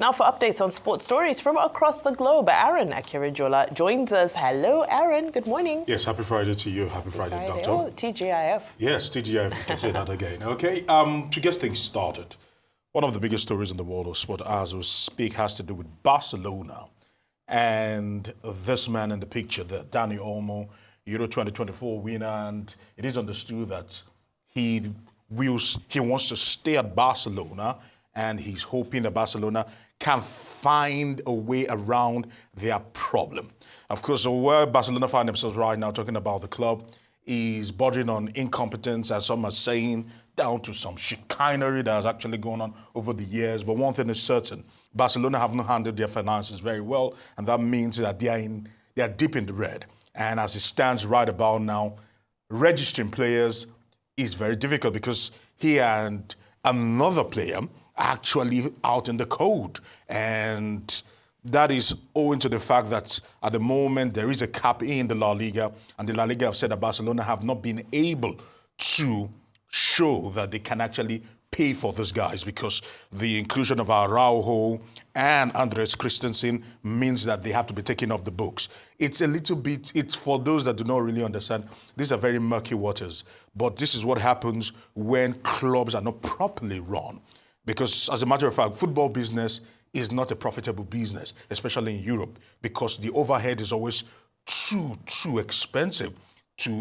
Now for updates on sports stories from across the globe, Aaron Akirajola joins us. Hello, Aaron. Good morning. Yes, happy Friday to you. Happy Friday, Doctor. Oh, TGIF. Yes, TGIF. You can say that again. Okay, to get things started, one of the biggest stories in the world of sport as we speak has to do with Barcelona. And this man in the picture, the Dani Olmo, Euro 2024 winner, and it is understood that he wants to stay at Barcelona, and he's hoping that Barcelona can find a way around their problem. Of course, where Barcelona find themselves right now, talking about the club, is bordering on incompetence, as some are saying, down to some chicanery that has actually gone on over the years. But one thing is certain, Barcelona have not handled their finances very well, and that means that they are deep in the red. And as it stands right about now, registering players is very difficult because he and another player are actually out in the cold. And that is owing to the fact that at the moment there is a cap in the La Liga, and the La Liga have said that Barcelona have not been able to show that they can actually pay for these guys because the inclusion of Araujo and Andres Christensen means that they have to be taken off the books. It's a little bit, it's for those that do not really understand, these are very murky waters. But this is what happens when clubs are not properly run. Because as a matter of fact, football business is not a profitable business, especially in Europe, because the overhead is always too expensive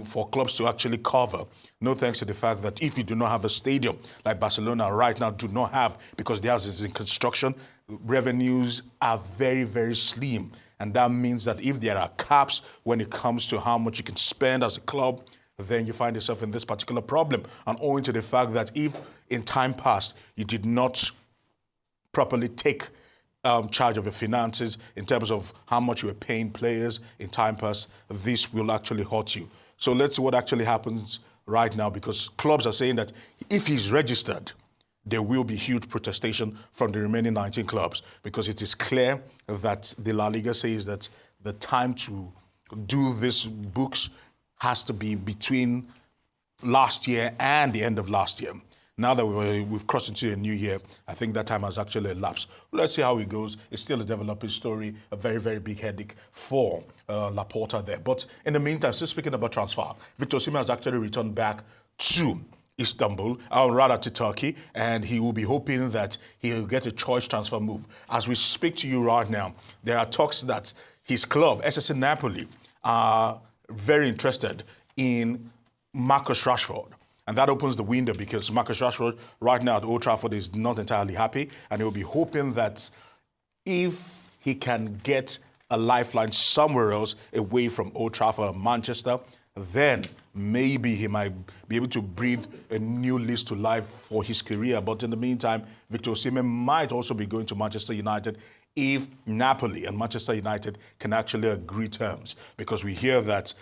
for clubs to actually cover. No thanks to the fact that if you do not have a stadium like Barcelona right now do not have, because theirs is in construction, revenues are very, very slim. And that means that if there are caps when it comes to how much you can spend as a club, then you find yourself in this particular problem. And owing to the fact that if in time past you did not properly take charge of your finances in terms of how much you were paying players in time past, this will actually hurt you. So let's see what actually happens right now, because clubs are saying that if he's registered, there will be huge protestation from the remaining 19 clubs, because it is clear that the La Liga says that the time to do these books has to be between last year and the end of last year. Now that we've crossed into a new year, I think that time has actually elapsed. Let's see how it goes. It's still a developing story, a very, very big headache for Laporta there. But in the meantime, still speaking about transfer, Victor Osimhen has actually returned back to Istanbul, or rather to Turkey, and he will be hoping that he'll get a choice transfer move. As we speak to you right now, there are talks that his club, SSC Napoli, are very interested in Marcus Rashford. And that opens the window because Marcus Rashford right now at Old Trafford is not entirely happy, and he'll be hoping that if he can get a lifeline somewhere else away from Old Trafford and Manchester, then maybe he might be able to breathe a new lease to life for his career. But in the meantime, Victor Osimhen might also be going to Manchester United if Napoli and Manchester United can actually agree terms, because we hear that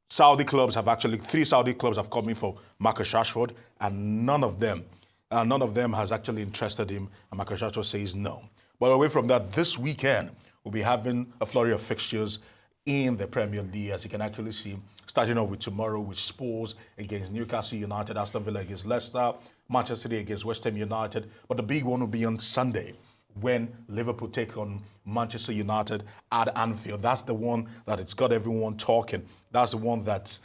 Saudi clubs have actually, 3 Saudi clubs have come in for Marcus Rashford, and none of them has actually interested him, and Marcus Rashford says no. But away from that, this weekend, we'll be having a flurry of fixtures in the Premier League, as you can actually see, starting off with tomorrow with Spurs against Newcastle United, Aston Villa against Leicester, Manchester City against West Ham United. But the big one will be on Sunday, when Liverpool take on Manchester United at Anfield. That's the one that it's got everyone talking. That's the one that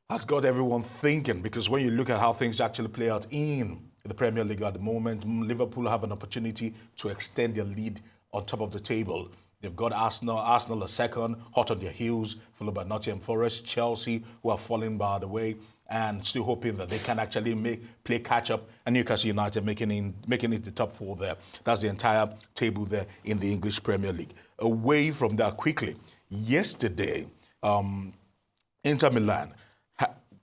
has got everyone thinking, because when you look at how things actually play out in the Premier League at the moment, Liverpool have an opportunity to extend their lead on top of the table. They've got Arsenal are second, hot on their heels, followed by Nottingham Forest, Chelsea, who are falling by the way, and still hoping that they can actually play catch-up, and Newcastle United making it the top 4 there. That's the entire table there in the English Premier League. Away from that quickly, yesterday, Inter Milan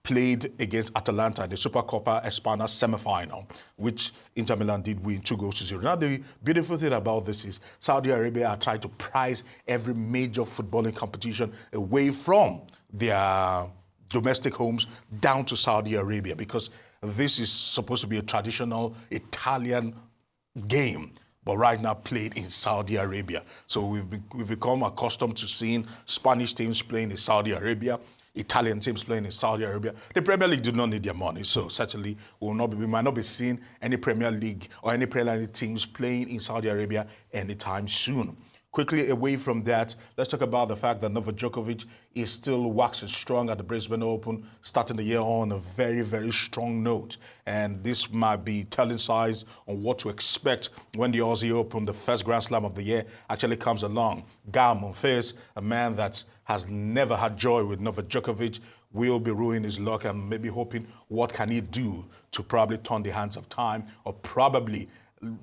played against Atalanta in the Supercoppa España semi-final, which Inter Milan did win 2-0. Now, the beautiful thing about this is Saudi Arabia are trying to prize every major footballing competition away from their domestic homes down to Saudi Arabia, because this is supposed to be a traditional Italian game, but right now played in Saudi Arabia. So we've become accustomed to seeing Spanish teams playing in Saudi Arabia. Italian teams playing in Saudi Arabia. The Premier League do not need their money, so certainly we might not be seeing any Premier League or any Premier League teams playing in Saudi Arabia anytime soon. Quickly away from that, let's talk about the fact that Novak Djokovic is still waxing strong at the Brisbane Open, starting the year on a very, very strong note. And this might be telling signs on what to expect when the Aussie Open, the first Grand Slam of the year, actually comes along. Gael Monfils, a man that has never had joy with Novak Djokovic, will be ruining his luck and maybe hoping what can he do to probably turn the hands of time or probably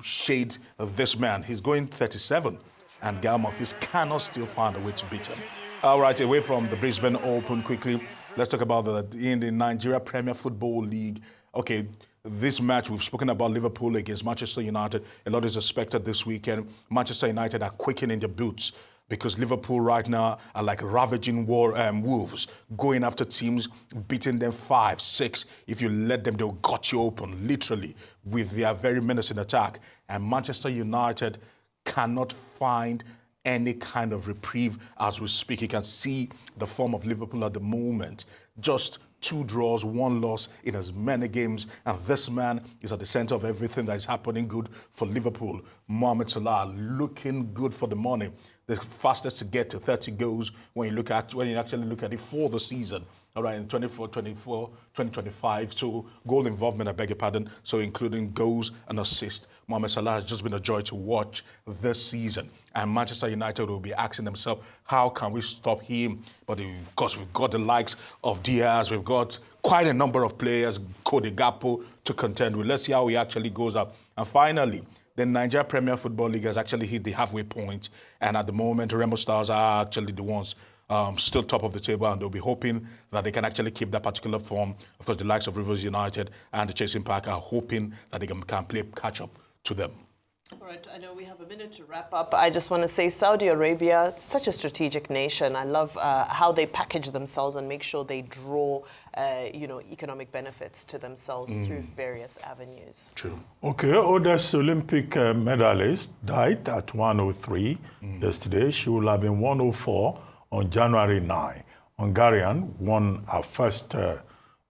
shade this man. He's going 37. And Gael Monfils cannot still find a way to beat him. All right, away from the Brisbane Open quickly, let's talk about in the Nigeria Premier Football League. Okay, this match, we've spoken about Liverpool against Manchester United. A lot is expected this weekend. Manchester United are quickening their boots because Liverpool right now are like ravaging wolves, going after teams, beating them 5-6. If you let them, they'll gut you open, literally, with their very menacing attack. And Manchester United cannot find any kind of reprieve as we speak. You can see the form of Liverpool at the moment. Just 2 draws, 1 loss in as many games. And this man is at the center of everything that is happening good for Liverpool. Mohamed Salah looking good for the money. The fastest to get to 30 goals when you actually look at it for the season. All right, in 2025, so goal involvement, I beg your pardon, so including goals and assists. Mohamed Salah has just been a joy to watch this season. And Manchester United will be asking themselves, how can we stop him? But of course, we've got the likes of Diaz, we've got quite a number of players, Cody Gakpo, to contend with. Let's see how he actually goes up. And finally, the Nigeria Premier Football League has actually hit the halfway point. And at the moment, Remo Stars are actually the ones still top of the table, and they'll be hoping that they can actually keep that particular form. Of course, the likes of Rivers United and the Chasing Pack are hoping that they can play catch-up to them. All right, I know we have a minute to wrap up. I just want to say Saudi Arabia, such a strategic nation. I love how they package themselves and make sure they draw, economic benefits to themselves through various avenues. True. Okay, oldest Olympic medalist died at 103 yesterday. She will have been 104 on January 9. Hungarian won her first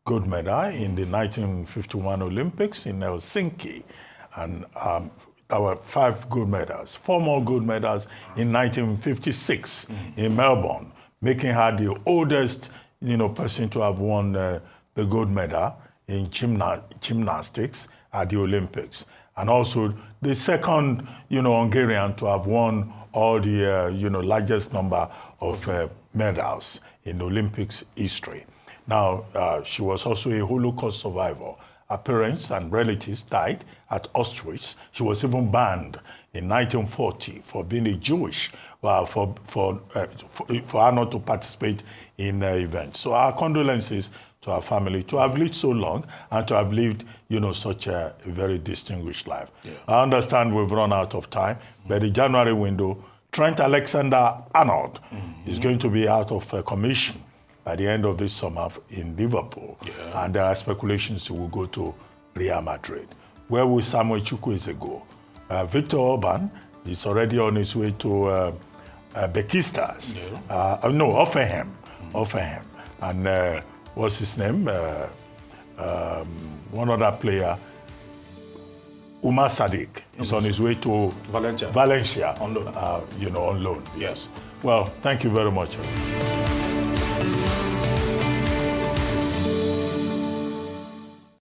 gold medal in the 1951 Olympics in Helsinki. And there were 5 gold medals, 4 more gold medals in 1956 in Melbourne, making her the oldest, person to have won the gold medal in gymnastics at the Olympics, and also the second, Hungarian to have won all the, largest number of medals in Olympics history. Now, she was also a Holocaust survivor. Her parents and relatives died at Auschwitz. She was even banned in 1940 for being a Jewish, for her not to participate in events. So our condolences to her family, to have lived so long and to have lived, such a very distinguished life. Yeah. I understand we've run out of time, but the January window, Trent Alexander-Arnold is going to be out of commission by the end of this summer in Liverpool. Yeah. And there are speculations he will go to Real Madrid. Where will Samuel Chukwueze go? Victor Orban is already on his way to Besiktas. Yeah. Offenham. Offenham. And what's his name? One other player, Umar Sadiq, is on his way to Valencia. On loan. On loan. Yes. Well, thank you very much.